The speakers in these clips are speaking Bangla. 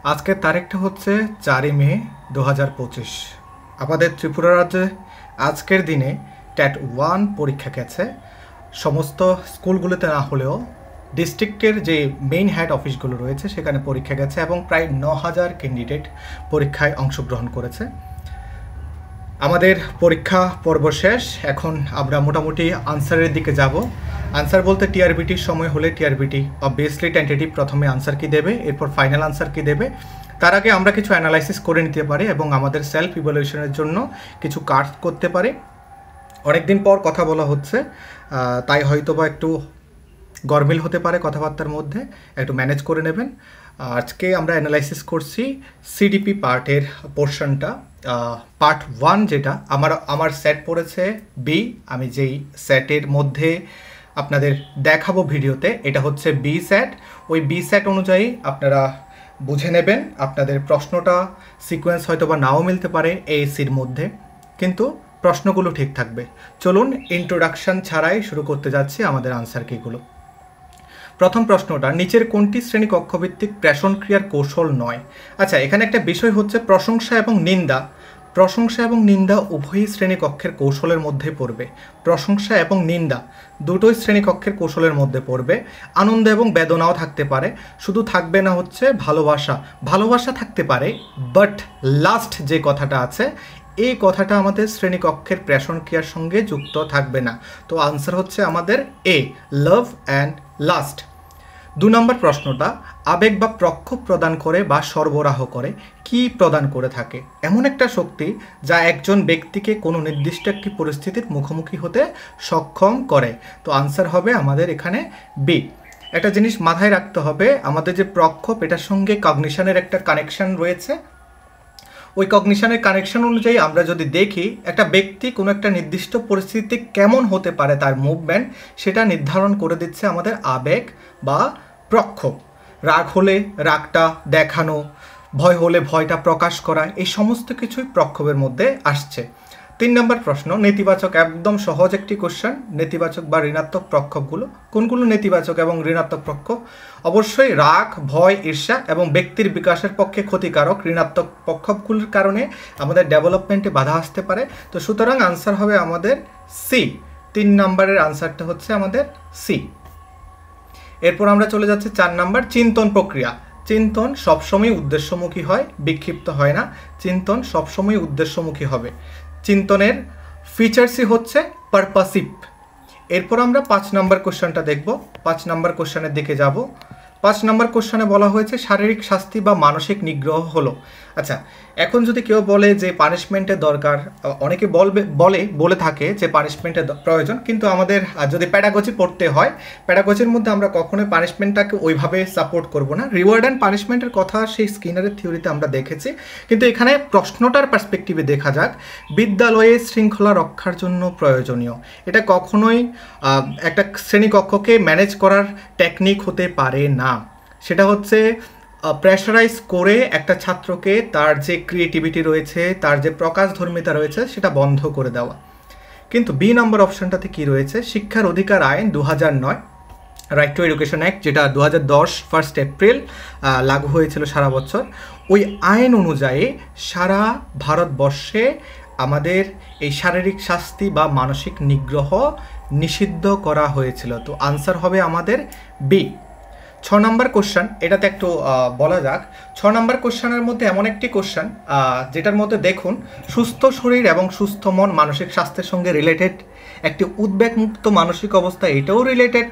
আজকের তারিখটা হচ্ছে 4ই মে 2025। আমাদের ত্রিপুরা রাজ্যে আজকের দিনে ট্যাট 1 পরীক্ষা গেছে। সমস্ত স্কুলগুলোতে না হলেও ডিস্ট্রিক্টের যে মেইন হেড অফিসগুলো রয়েছে সেখানে পরীক্ষা গেছে এবং প্রায় 9000 ক্যান্ডিডেট পরীক্ষায় অংশগ্রহণ করেছে। আমাদের পরীক্ষা পর্ব শেষ। এখন আমরা মোটামুটি আনসারের দিকে যাব। আনসার বলতে টিআরবিটির সময় হলে টিআরবিটি অবভিয়াসলি টেন্টেটিভ প্রথমে আনসার কি দেবে, এরপর ফাইনাল আনসার কি দেবে, তার আগে আমরা কিছু অ্যানালাইসিস করে নিতে পারি এবং আমাদের সেলফ ইভ্যালুয়েশনের জন্য কিছু কাজ করতে পারি। অনেকদিন পর কথা বলা হচ্ছে, তাই হয়তোবা একটু গরমিল হতে পারে কথাবার্তার মধ্যে, একটু ম্যানেজ করে নেবেন। আজকে আমরা অ্যানালাইসিস করছি সিডিপি পার্টের পোর্শনটা। পার্ট 1 যেটা আমার সেট পড়েছে বি। আমি যেই সেটের মধ্যে আপনাদের দেখাবো ভিডিওতে, এটা হচ্ছে বি সেট। ওই বি সেট অনুযায়ী আপনারা বুঝে নেবেন। আপনাদের প্রশ্নটা সিকোয়েন্স হয়তো বা নাও মিলতে পারে এএসির মধ্যে, কিন্তু প্রশ্নগুলো ঠিক থাকবে। চলুন ইন্ট্রোডাকশন ছাড়াই শুরু করতে যাচ্ছি আমাদের আনসার কিগুলো। প্রথম প্রশ্নটা, নিচের কোনটি শ্রেণী কক্ষভিত্তিক প্রেষণ ক্রিয়ার কৌশল নয়? আচ্ছা, এখানে একটা বিষয় হচ্ছে প্রশংসা এবং নিন্দা। প্রশংসা এবং নিন্দা উভয়ই শ্রেণীকক্ষের কৌশলের মধ্যে পড়বে। প্রশংসা এবং নিন্দা দুটোই শ্রেণীকক্ষের কৌশলের মধ্যে পড়বে। আনন্দ এবং বেদনাও থাকতে পারে, শুধু থাকবে না হচ্ছে ভালোবাসা। ভালোবাসা থাকতে পারে, বাট লাস্ট যে কথাটা আছে এই কথাটা আমাদের শ্রেণীকক্ষের প্রেষণ ক্রিয়ার সঙ্গে যুক্ত থাকবে না। তো আনসার হচ্ছে আমাদের এ, লাভ অ্যান্ড লাস্ট। 2 নম্বর প্রশ্নটা, আবেগ বা প্রক্ষোভ প্রদান করে বা সরবরাহ করে। কি প্রদান করে থাকে? এমন একটা শক্তি যা একজন ব্যক্তিকে কোনো নির্দিষ্ট একটি পরিস্থিতির মুখোমুখি হতে সক্ষম করে। তো আনসার হবে আমাদের এখানে বি। একটা জিনিস মাথায় রাখতে হবে, আমাদের যে প্রক্ষোভ এটার সঙ্গে কগনিশনের একটা কানেকশন রয়েছে। ওই কগনিশনের কানেকশন অনুযায়ী আমরা যদি দেখি একটা ব্যক্তি কোনো একটা নির্দিষ্ট পরিস্থিতি কেমন হতে পারে, তার মুভমেন্ট সেটা নির্ধারণ করে দিচ্ছে আমাদের আবেগ বা প্রক্ষোভ। রাগ হলে রাগটা দেখানো, ভয় হলে ভয়টা প্রকাশ করা, এই সমস্ত কিছুই প্রক্ষোভের মধ্যে আসছে। 3 নম্বর প্রশ্ন, নেতিবাচক, একদম সহজ একটি কোশ্চেন। নেতিবাচক বা ঋণাত্মক প্রক্ষোভগুলো কোনগুলো? নেতিবাচক এবং ঋণাত্মক প্রক্ষোভ অবশ্যই রাগ, ভয়, ঈর্ষা এবং ব্যক্তির বিকাশের পক্ষে ক্ষতিকারক। ঋণাত্মক প্রক্ষোভগুলোর কারণে আমাদের ডেভেলপমেন্টে বাধা আসতে পারে। তো সুতরাং আনসার হবে আমাদের সি। 3 নম্বরের আনসারটা হচ্ছে আমাদের সি। এরপর আমরা চলে যাচ্ছি 4 নম্বর, চিন্তন প্রক্রিয়া। চিন্তন সবসময় উদ্দেশ্যমুখী হয়, বিক্ষিপ্ত হয় না। চিন্তন সবসময় উদ্দেশ্যমুখী হবে। চিন্তনের ফিচার্সই হচ্ছে পারপাসিভ। এরপর আমরা 5 নম্বর কোশ্চেনটা দেখব। 5 নম্বর কোশ্চেনের দিকে যাব। 5 নম্বর কোশ্চেনে বলা হয়েছে শারীরিক শাস্তি বা মানসিক নিগ্রহ হলো। আচ্ছা, এখন যদি কেউ বলে যে পানিশমেন্টের দরকার, অনেকে বলে থাকে যে পানিশমেন্টের প্রয়োজন, কিন্তু আমাদের যদি প্যাডাগজি পড়তে হয়, প্যাডাগজির মধ্যে আমরা কখনোই পানিশমেন্টটাকে ওইভাবে সাপোর্ট করব না। রিওয়ার্ড অ্যান্ড পানিশমেন্টের কথা সেই স্কিনারের থিওরিতে আমরা দেখেছি, কিন্তু এখানে প্রশ্নটার পার্সপেক্টিভে দেখা যাক। বিদ্যালয়ে শৃঙ্খলা রক্ষার জন্য প্রয়োজনীয়, এটা কখনোই একটা শ্রেণীকক্ষকে ম্যানেজ করার টেকনিক হতে পারে না। সেটা হচ্ছে প্রেশারাইজ করে একটা ছাত্রকে তার যে ক্রিয়েটিভিটি রয়েছে, তার যে প্রকাশধর্মিতা রয়েছে সেটা বন্ধ করে দেওয়া। কিন্তু বি নম্বর অপশনটাতে কি রয়েছে? শিক্ষার অধিকার আইন 2009, রাইট টু এডুকেশন অ্যাক্ট, যেটা 2010 1 এপ্রিল লাগু হয়েছিল সারা বছর। ওই আইন অনুযায়ী সারা ভারতবর্ষে আমাদের এই শারীরিক শাস্তি বা মানসিক নিগ্রহ নিষিদ্ধ করা হয়েছিল। তো আনসার হবে আমাদের বি। 6 নম্বর কোশ্চেন, এটাতে একটু বলা যাক। 6 নম্বর কোশ্চেনের মধ্যে এমন একটি কোশ্চেন যেটার মধ্যে দেখুন, সুস্থ শরীর এবং সুস্থ মন মানসিক স্বাস্থ্যের সঙ্গে রিলেটেড। একটি উদ্বেগমুক্ত মানসিক অবস্থা, এটাও রিলেটেড।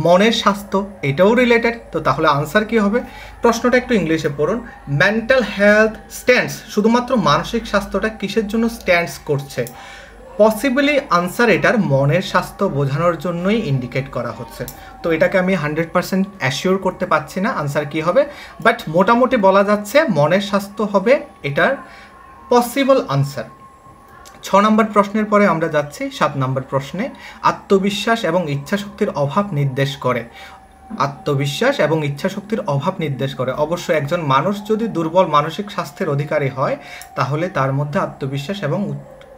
মনের স্বাস্থ্য, এটাও রিলেটেড। তো তাহলে আনসার কি হবে? প্রশ্নটা একটু ইংলিশে পড়ুন। মেন্টাল হেলথ স্ট্যান্ডস, শুধুমাত্র মানসিক স্বাস্থ্যটা কিসের জন্য স্ট্যান্ডস করছে? পসিবলি আনসার এটার মনের স্বাস্থ্য বোঝানোর জন্যই ইন্ডিকেট করা হচ্ছে। তো এটাকে আমি 100% অ্যাসিওর করতে পারছি না আনসার কি হবে, বাট মোটামুটি বলা যাচ্ছে মনের স্বাস্থ্য হবে এটার পসিবল আনসার। 6 নম্বর প্রশ্নের পরে আমরা যাচ্ছি 7 নম্বর প্রশ্নে। আত্মবিশ্বাস এবং ইচ্ছাশক্তির অভাব নির্দেশ করে। আত্মবিশ্বাস এবং ইচ্ছাশক্তির অভাব নির্দেশ করে। অবশ্যই একজন মানুষ যদি দুর্বল মানসিক স্বাস্থ্যের অধিকারী হয়, তাহলে তার মধ্যে আত্মবিশ্বাস এবং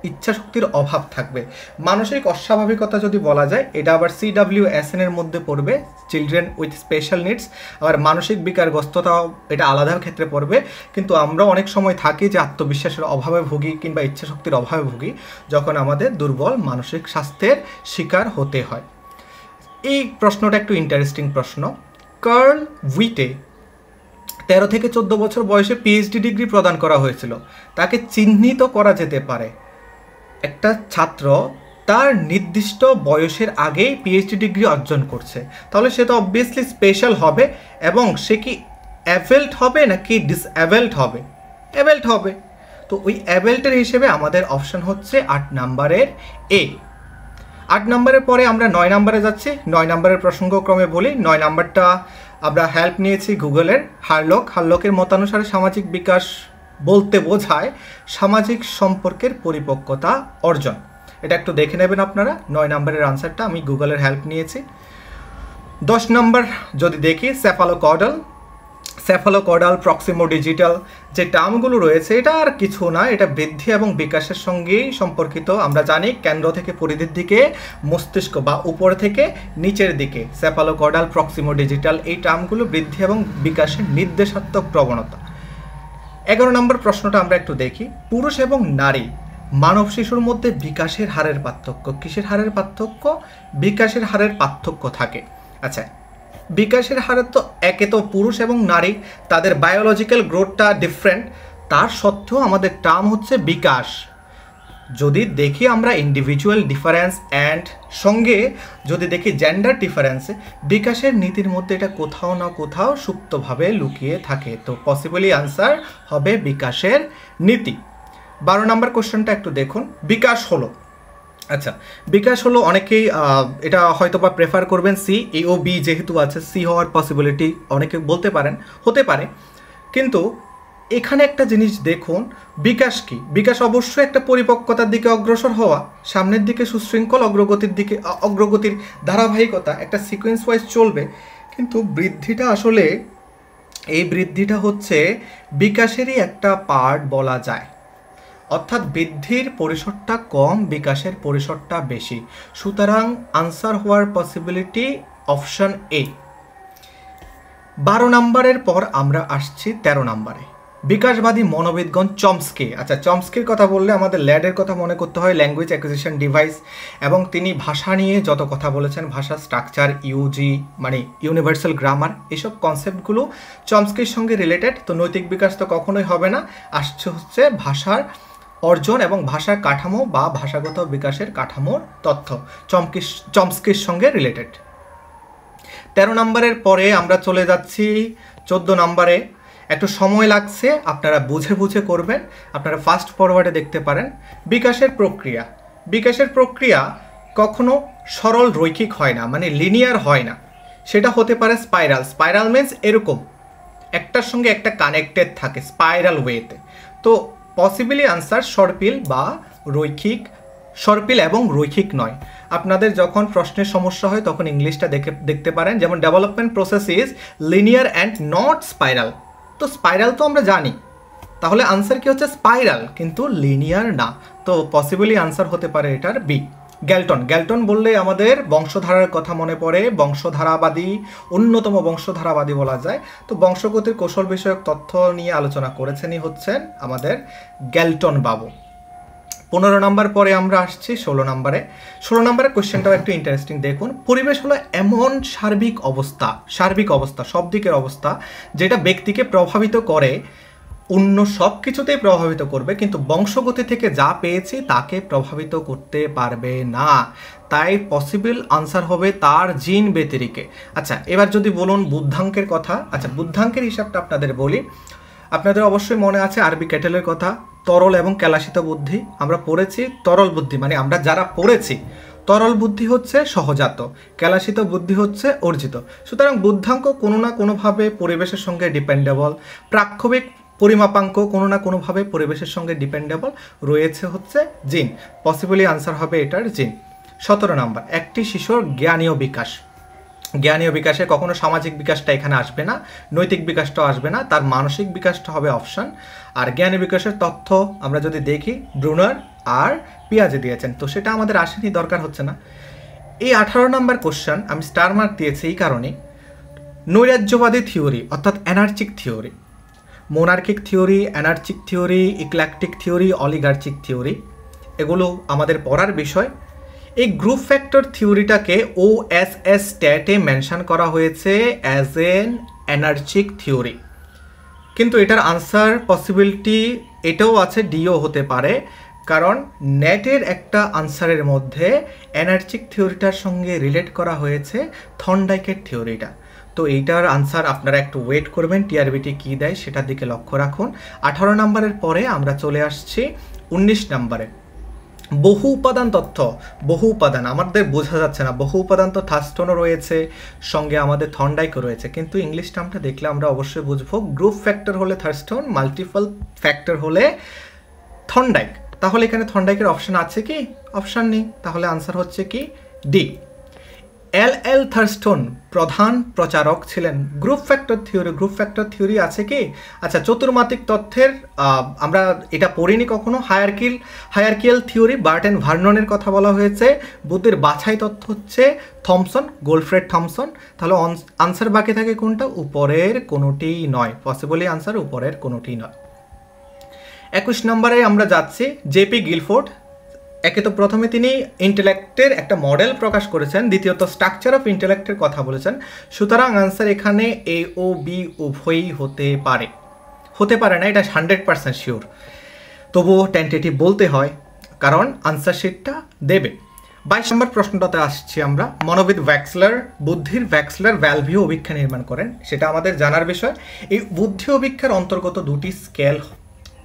ইচ্ছা শক্তির অভাব থাকবে। মানসিক অস্বাভাবিকতা যদি বলা যায়, এটা আবার CWSN এর মধ্যে পড়বে, চিলড্রেন উইথ স্পেশাল নিডস। আবার মানসিক বিকারগ্রস্ততাও এটা আলাদা ক্ষেত্রে পড়বে। কিন্তু আমরা অনেক সময় থাকি যে আত্মবিশ্বাসের অভাবে ভুগি কিংবা ইচ্ছা শক্তির অভাবে ভুগি, যখন আমাদের দুর্বল মানসিক স্বাস্থ্যের শিকার হতে হয়। এই প্রশ্নটা একটু ইন্টারেস্টিং প্রশ্ন। কার্ল উইটে 13 থেকে 14 বছর বয়সে PhD ডিগ্রি প্রদান করা হয়েছিল। তাকে চিহ্নিত করা যেতে পারে একটা ছাত্র তার নির্দিষ্ট বয়সের আগেই PhD ডিগ্রি অর্জন করছে, তাহলে সে তো অবভিয়াসলি স্পেশাল হবে। এবং সে কি অ্যাভেল্ট হবে নাকি ডিসঅ্যাভেল্ট হবে? অ্যাভেল্ট হবে। তো ওই অ্যাভেল্টের হিসেবে আমাদের অপশান হচ্ছে 8 নাম্বারের এ। 8 নাম্বারের পরে আমরা 9 নাম্বারে যাচ্ছি। 9 নাম্বারের প্রসঙ্গক্রমে বলি, 9 নাম্বারটা আমরা হেল্প নিয়েছি গুগলের হারলকের মতানুসারে সামাজিক বিকাশ বলতে বোঝায় সামাজিক সম্পর্কের পরিপক্কতা অর্জন। এটা একটু দেখে নেবেন আপনারা। 9 নাম্বারের আনসারটা আমি গুগলের হেল্প নিয়েছি। 10 নাম্বার যদি দেখি, সেফালোকর্ডাল প্রক্সিমোডিজিটাল যে টার্মগুলো রয়েছে, এটা আর কিছু না, এটা বৃদ্ধি এবং বিকাশের সঙ্গেই সম্পর্কিত। আমরা জানি কেন্দ্র থেকে পরিধির দিকে, মস্তিষ্ক বা উপর থেকে নিচের দিকে, সেফালোকর্ডাল প্রক্সিমোডিজিটাল এই টার্মগুলো বৃদ্ধি এবং বিকাশের নির্দেশাত্মক প্রবণতা। 11 নম্বর প্রশ্নটা আমরা একটু দেখি। পুরুষ এবং নারী মানব শিশুর মধ্যে বিকাশের হারের পার্থক্য। কিসের হারের পার্থক্য? বিকাশের হারের পার্থক্য থাকে। আচ্ছা, বিকাশের হারে তো একে তো পুরুষ এবং নারী তাদের বায়োলজিক্যাল গ্রোথটা ডিফারেন্ট, তার সত্ত্বেও আমাদের টার্ম হচ্ছে বিকাশ। যদি দেখি আমরা ইন্ডিভিজুয়াল ডিফারেন্স অ্যান্ড সঙ্গে যদি দেখি জেন্ডার ডিফারেন্সে, বিকাশের নীতির মধ্যে এটা কোথাও না কোথাও সুপ্তভাবে লুকিয়ে থাকে। তো পসিবলি আনসার হবে বিকাশের নীতি। 12 নম্বর কোশ্চেনটা একটু দেখুন। বিকাশ হলো, আচ্ছা বিকাশ হলো, অনেকেই এটা হয়তো বা প্রেফার করবেন সি, এ ও বি যেহেতু আছে, সি হওয়ার পসিবিলিটি অনেকে বলতে পারেন, হতে পারে। কিন্তু এখানে একটা জিনিস দেখুন, বিকাশ কি? বিকাশ অবশ্যই একটা পরিপক্কতার দিকে অগ্রসর হওয়া, সামনের দিকে সুশৃঙ্খল অগ্রগতির ধারাবাহিকতা, একটা সিকোয়েন্স ওয়াইজ চলবে। কিন্তু বৃদ্ধিটা আসলে, এই বৃদ্ধিটা হচ্ছে বিকাশেরই একটা পার্ট বলা যায়। অর্থাৎ বৃদ্ধির পরিসরটা কম, বিকাশের পরিসরটা বেশি। সুতরাং আনসার হওয়ার পসিবিলিটি অপশন এ। 12 নম্বরের পর আমরা আসছি 13 নম্বরে। বিকাশবাদী মনোবিদগণ চমস্কি। আচ্ছা, চমস্কির কথা বললে আমাদের ল্যাডের কথা মনে করতে হয়, ল্যাঙ্গুয়েজ অ্যাকুইজিশন ডিভাইস। এবং তিনি ভাষা নিয়ে যত কথা বলেছেন, ভাষা স্ট্রাকচার, ইউজি মানে ইউনিভার্সাল গ্রামার, এসব কনসেপ্টগুলো চমস্কির সঙ্গে রিলেটেড। তো নৈতিক বিকাশ তো কখনোই হবে না, আসছে হচ্ছে ভাষার অর্জন এবং ভাষার কাঠামো বা ভাষাগত বিকাশের কাঠামোর তথ্য, চমস্কির সঙ্গে রিলেটেড। 13 নম্বরের পরে আমরা চলে যাচ্ছি 14 নম্বরে। একটু সময় লাগছে, আপনারা বুঝে বুঝে করবেন। আপনারা ফাস্ট ফরওয়ার্ডে দেখতে পারেন। বিকাশের প্রক্রিয়া কখনো সরল রৈখিক হয় না, মানে লিনিয়ার হয় না। সেটা হতে পারে স্পাইরাল মিন্স এরকম একটার সঙ্গে একটা কানেক্টেড থাকে স্পাইরাল ওয়েতে। তো পসিবলি আনসার সর্পিল বা রৈখিক, সর্পিল এবং রৈখিক নয়। আপনাদের যখন প্রশ্নের সমস্যা হয় তখন ইংলিশটা দেখতে পারেন, যেমন development process is linear and not spiral. তো স্পাইরাল তো আমরা জানি, তাহলে আনসার কি হচ্ছে স্পাইরাল, কিন্তু লিনিয়ার না। তো পসিবলি আনসার হতে পারে এটার বি। গ্যালটন বললে আমাদের বংশধারার কথা মনে পড়ে, বংশধারাবাদী, অন্যতম বংশধারাবাদী বলা যায়। তো বংশগতির কৌশল বিষয়ক তথ্য নিয়ে আলোচনা করেছেনই হচ্ছেন আমাদের গ্যালটন বাবু। 15 নম্বর পরে আমরা আসছি 16 নম্বরে। 16 নম্বরের কোয়েশ্চেনটাও একটু ইন্টারেস্টিং দেখুন। পরিবেশ হলো এমন সার্বিক অবস্থা, সব দিকের অবস্থা, যেটা ব্যক্তিকে প্রভাবিত করে, অন্য সব কিছুতেই প্রভাবিত করবে, কিন্তু বংশগতি থেকে যা পেয়েছি তাকে প্রভাবিত করতে পারবে না। তাই পসিবল আনসার হবে তার জিন ব্যতিরিকে। আচ্ছা, এবার যদি বলুন বুদ্ধাঙ্কের কথা। আচ্ছা, বুদ্ধাঙ্কের হিসাবটা আপনাদের বলি। আপনাদের অবশ্যই মনে আছে আরবি ক্যাটেলের কথা, তরল এবং ক্যালাসিত বুদ্ধি। আমরা পড়েছি তরল বুদ্ধি, মানে আমরা যারা পড়েছি, তরল বুদ্ধি হচ্ছে সহজাত, ক্যালাসিত বুদ্ধি হচ্ছে অর্জিত। সুতরাং বুদ্ধাঙ্ক কোনো না কোনোভাবে পরিবেশের সঙ্গে ডিপেন্ডেবল, প্রাক্ষবিক পরিমাপাঙ্ক কোনো না কোনোভাবে পরিবেশের সঙ্গে ডিপেন্ডেবল রয়েছে হচ্ছে জিন। পসিবলি আনসার হবে এটার জিন। 17 নম্বর, একটি শিশুর জ্ঞানীয় বিকাশ। জ্ঞানীয় বিকাশে কখনো সামাজিক বিকাশটা এখানে আসবে না, নৈতিক বিকাশটাও আসবে না, তার মানসিক বিকাশটা হবে অপশন। আর জ্ঞানীয় বিকাশের তথ্য আমরা যদি দেখি ব্রুনার আর পিয়াজে দিয়েছেন, তো সেটা আমাদের আসেনি, দরকার হচ্ছে না। এই 18 নম্বর কোশ্চেন আমি স্টার মার্ক দিয়েছি এই কারণে, নৈরাজ্যবাদী থিওরি অর্থাৎ anarchic theory, monarchic theory, anarchic theory, eclectic theory, oligarchic theory, এগুলো আমাদের পড়ার বিষয়। এই গ্রুপ ফ্যাক্টর থিওরিটাকে OSS স্ট্যাটে মেনশন করা হয়েছে অ্যাজ এন অ্যানার্চিক থিওরি, কিন্তু এটার আনসার পসিবিলিটি এটাও আছে, ডিও হতে পারে, কারণ নেটের একটা আনসারের মধ্যে এনার্জিক থিওরিটার সঙ্গে রিলেট করা হয়েছে থর্নডাইকের থিওরিটা। তো এইটার আনসার আপনারা একটু ওয়েট করবেন, টিআরবিটি কী দেয় সেটার দিকে লক্ষ্য রাখুন। 18 নম্বরের পরে আমরা চলে আসছি 19 নম্বরে, বহু উপাদান তথ্য। বহু উপাদান আমাদের বোঝা যাচ্ছে না, বহু উপাদান তো থার্স্টনও রয়েছে, সঙ্গে আমাদের থর্নডাইকও রয়েছে, কিন্তু ইংলিশ টার্মটা দেখলে আমরা অবশ্যই বুঝবো গ্রুপ ফ্যাক্টর হলে থার্স্টন, মাল্টিপল ফ্যাক্টর হলে থর্নডাইক। তাহলে এখানে থর্নডাইকের অপশন আছে কি? অপশন নেই, তাহলে আনসার হচ্ছে কি ডি। LL থার্স্টন প্রধান প্রচারক ছিলেন group factor theory. Group factor theory আছে কি? আচ্ছা, চতুর্মাত্রিক তথ্যের আমরা এটা পড়িনি কখনো। হায়ারকিয়াল থিওরি বার্টেন ভার্ননের কথা বলা হয়েছে। বুদ্ধির বাছাই তথ্য হচ্ছে থমসন, গোলফ্রেড থমসন। তাহলে আনসার বাকি থাকে কোনটা? উপরের কোনোটিই নয়, পসিবলি আনসার উপরের কোনোটিই নয়। 21 নম্বরে আমরা যাচ্ছি, জেপি গিলফোর্ড। একে তো প্রথমে তিনি ইন্টেলেক্টের একটা মডেল প্রকাশ করেছেন, দ্বিতীয়ত স্ট্রাকচার অফ ইন্টেলেক্টের কথা বলেছেন। সুতরাং আনসার এখানে এ ও বি উভয়ই হতে পারে না, এটা 100% শিওর, তবুও টেন্টেটিভ বলতে হয় কারণ আনসার শিটটা দেবে। 22 নম্বর প্রশ্নটাতে আসছি আমরা, মনোবিদ ভ্যাক্সলার বুদ্ধির ভ্যাক্সলার ভ্যালভিউ অভিক্ষা নির্মাণ করেন, সেটা আমাদের জানার বিষয়। এই বুদ্ধি অভিক্ষার অন্তর্গত দুটি স্কেল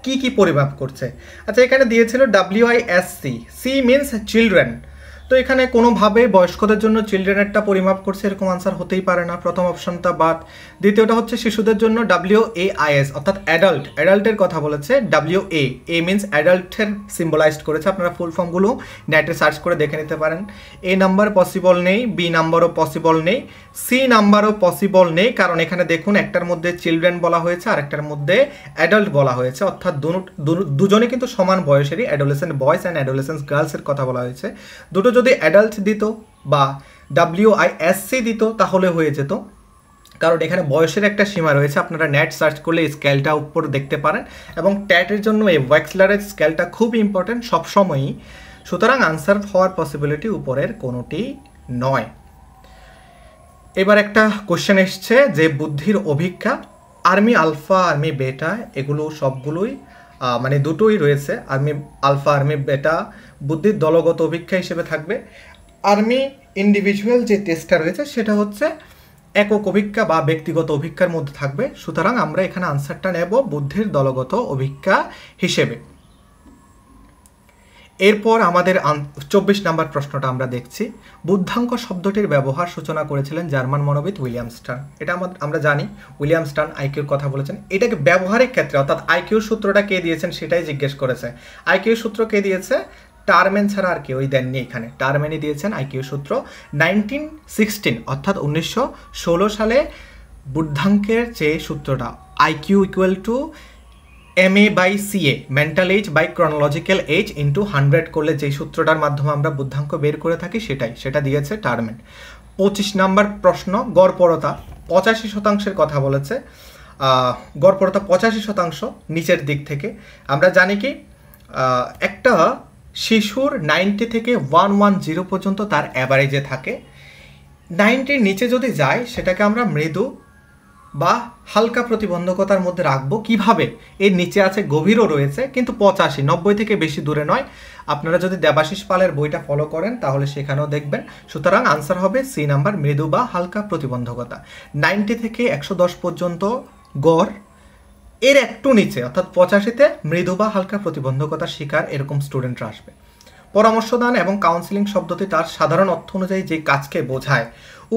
কি কি পরিমাপ করছে? আচ্ছা, এখানে দিয়েছিল WISC, সি মিনস চিলড্রেন, তো এখানে কোনোভাবে বয়স্কদের জন্য চিলড্রেনেরটা পরিমাপ করছে এরকম আনসার হতেই পারে না, প্রথম অপশনটা বাদ। দ্বিতীয়টা হচ্ছে শিশুদের জন্য WAIS অর্থাৎ অ্যাডাল্টের কথা বলেছে, WA মিনস অ্যাডাল্টের সিম্বলাইজড করেছে, আপনারা ফুল ফর্মগুলো নেটে সার্চ করে দেখে নিতে পারেন। এ নাম্বার পসিবল নেই, বি নাম্বারও পসিবল নেই, সি নাম্বারও পসিবল নেই, কারণ এখানে দেখুন একটার মধ্যে চিলড্রেন বলা হয়েছে আর একটার মধ্যে অ্যাডাল্ট বলা হয়েছে, অর্থাৎ দুজনে কিন্তু সমান বয়সেরই, অ্যাডোলেসেন্ট বয়েজ অ্যান্ড অ্যাডোলেসেন্ট গার্লসের কথা বলা হয়েছে। দুটো যদি অ্যাডাল্ট দিত বা WISC দিত তাহলে হয়ে যেত, কারণ এখানে বয়সের একটা সীমা রয়েছে, আপনারা নেট সার্চ করলে স্কেলটা উপর দেখতে পারেন, এবং ট্যাটের জন্য এই ভ্যাক্সলারের স্কেলটা খুব ইম্পর্টেন্ট সবসময়ই। সুতরাং আনসার হওয়ার পসিবিলিটি উপরের কোনোটি নয়। এবার একটা কোশ্চেন এসছে যে বুদ্ধির অভিক্ষা, আর্মি আলফা, আর্মি বেটা, এগুলো সবগুলোই মানে দুটোই রয়েছে, আর্মি আলফা, আর্মি বেটা বুদ্ধির দলগত অভিক্ষা হিসেবে থাকবে। আর্মি ইন্ডিভিজুয়াল যে টেস্টটা রয়েছে সেটা হচ্ছে একক অভিক্ষা বা ব্যক্তিগত অভিক্ষার মধ্যে থাকবে। সুতরাং আমরা এখানে আনসারটা নেব বুদ্ধির দলগত অভিক্ষা হিসেবে। এরপর আমাদের 24 নম্বর প্রশ্নটা আমরা দেখছি, বুদ্ধাঙ্ক শব্দটির ব্যবহার সূচনা করেছিলেন জার্মান মনোবিদ উইলিয়াম স্টার্ন। এটা আমরা জানি, উইলিয়াম স্টার্ন আইকিউর কথা বলেছেন। এটাকে ব্যবহারিক ক্ষেত্রে অর্থাৎ আইকিউর সূত্রটা কে দিয়েছেন সেটাই জিজ্ঞেস করেছে। আইকিউ সূত্র কে দিয়েছে? টারম্যান ছাড়া আর কেউই দেননি এখানে, টারম্যানই দিয়েছেন আইকিউ সূত্র। 1916 অর্থাৎ 1916 সালে বুদ্ধাঙ্কের যে সূত্রটা IQ = MA/CA mental age by chronological age into 100 করলে যেই সূত্রটার মাধ্যমে আমরা বুদ্ধাঙ্ক বের করে থাকি সেটা দিয়েছে টারম্যান। 25 নম্বর প্রশ্ন, গড়পড়তা 85% কথা বলেছে। গড়পড়তা 85% নিচের দিক থেকে। আমরা জানি কি একটা শিশুর 90 থেকে 110 পর্যন্ত তার অ্যাভারেজে থাকে। 90-র নিচে যদি যায় সেটাকে আমরা মৃদু বা হালকা প্রতিবন্ধকতার মধ্যে রাখবো। কিভাবে? এর নিচে আছে, গভীরও রয়েছে, কিন্তু 85, 90 থেকে বেশি দূরে নয়। আপনারা যদি দেবাশিস পালের বইটা ফলো করেন তাহলে সেখানেও দেখবেন। সুতরাং আনসার হবে সি নাম্বার, মৃদু বা হালকা প্রতিবন্ধকতা। 90 থেকে 110 পর্যন্ত গড়, এর একটু নিচে অর্থাৎ 85-তে মৃদু বা হালকা প্রতিবন্ধকতার শিকার এরকম স্টুডেন্টরা আসবে। পরামর্শদান এবং কাউন্সিলিং শব্দটি তার সাধারণ অর্থ অনুযায়ী যে কাজকে বোঝায়।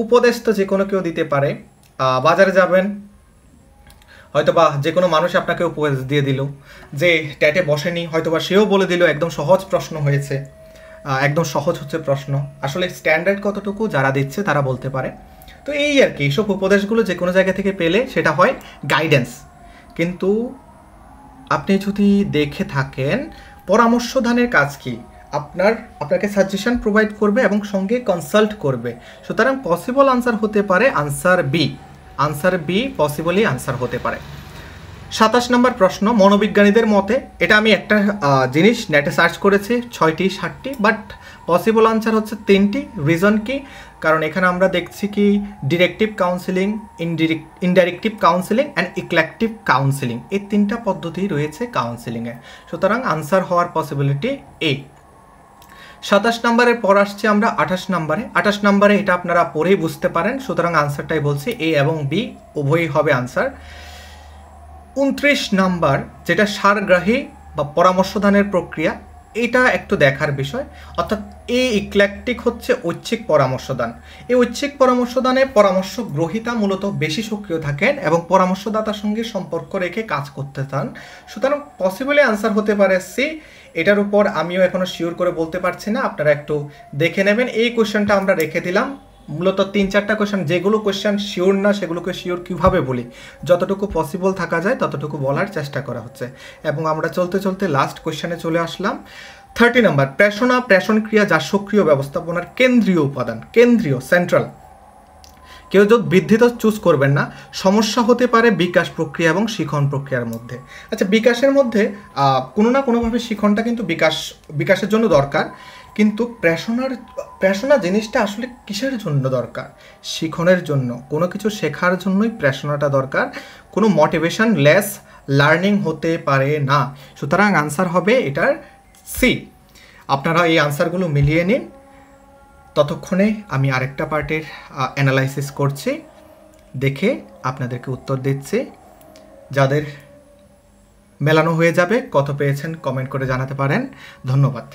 উপদেশ তো যে কোনো কেউ দিতে পারে, বাজারে যাবেন হয়তোবা যে কোনো মানুষ আপনাকে উপদেশ দিয়ে দিল, যে ট্যাটে বসেনি হয়তোবা সেও বলে দিল একদম সহজ প্রশ্ন হয়েছে, একদম সহজ হচ্ছে প্রশ্ন। আসলে স্ট্যান্ডার্ড কতটুকু যারা দিচ্ছে তারা বলতে পারে। তো এই আর কি, এইসব উপদেশগুলো যে কোনো জায়গা থেকে পেলে সেটা হয় গাইডেন্স। কিন্তু আপনি যদি দেখে থাকেন পরামর্শদানের কাজ কি, আপনাকে সাজেশন প্রোভাইড করবে এবং সঙ্গে কনসাল্ট করবে। সুতরাং পসিবল আনসার হতে পারে আনসার বি পসিবলি আনসার হতে পারে। 27 নম্বর প্রশ্ন, মনোবিজ্ঞানীদের মতে, এটা আমি একটা জিনিস নেটে সার্চ করেছি 6টি 7টি, বাট পসিবল আনসার হচ্ছে 3টি। রিজন কি? কারণ এখানে আমরা দেখছি কি directive counselling, indirective counselling and eclectic counselling, এই 3টা পদ্ধতি রয়েছে কাউন্সিলিংয়ে। সুতরাং আনসার হওয়ার পসিবিলিটি এ। 27 নম্বরের পর আসছে আমরা 28 নম্বরে এটা আপনারা পড়েই বুঝতে পারেন, সুতরাং আনসারটাই বলছি, এ এবং বি উভয়ই হবে আনসার। 29 নাম্বার যেটা সারগ্রাহী বা পরামর্শদানের প্রক্রিয়া, এটা একটু দেখার বিষয়। অর্থাৎ এই ইক্লেকটিক হচ্ছে ঐচ্ছিক পরামর্শদান। এই ঐচ্ছিক পরামর্শদানে পরামর্শ গ্রহীতা মূলত বেশি সক্রিয় থাকেন এবং পরামর্শদাতার সঙ্গে সম্পর্ক রেখে কাজ করতে চান। সুতরাং পসিবলি আনসার হতে পারে সি। এটার উপর আমিও এখনও শিওর করে বলতে পারছি না, আপনারা একটু দেখে নেবেন। এই কোয়েশ্চেনটা আমরা রেখে দিলাম, মূলত 3-4টা কোয়েশ্চেন, যেগুলো কোয়েশ্চেন শিওর না সেগুলোকে শিওর কীভাবে বলি, যতটুকু পসিবল থাকা যায় ততটুকু বলার চেষ্টা করা হচ্ছে। এবং আমরা চলতে চলতে লাস্ট কোয়েশ্চেনে চলে আসলাম। 30 নম্বর, প্রেষণ ক্রিয়া যা সক্রিয় ব্যবস্থাপনার কেন্দ্রীয় উপাদান, সেন্ট্রাল। কেউ যদি বৃদ্ধিত চুজ করবেন না, সমস্যা হতে পারে বিকাশ প্রক্রিয়া এবং শিখন প্রক্রিয়ার মধ্যে। আচ্ছা, বিকাশের মধ্যে কোনো না কোনোভাবে শিখনটা কিন্তু বিকাশের জন্য দরকার, কিন্তু প্রেষণা জিনিসটা আসলে কিসের জন্য দরকার? শিখনের জন্য, কোনো কিছু শেখার জন্যই প্রেষণাটা দরকার, কোনো মোটিভেশন লেস লার্নিং হতে পারে না। সুতরাং আনসার হবে এটার সি। আপনারা এই আনসারগুলো মিলিয়ে নিন। ততক্ষণে আমি আরেকটা পার্টের অ্যানালাইসিস করছি, দেখে আপনাদেরকে উত্তর দিচ্ছি। যাদের মেলানো হয়ে যাবে, কত পেয়েছেন কমেন্ট করে জানাতে পারেন। ধন্যবাদ।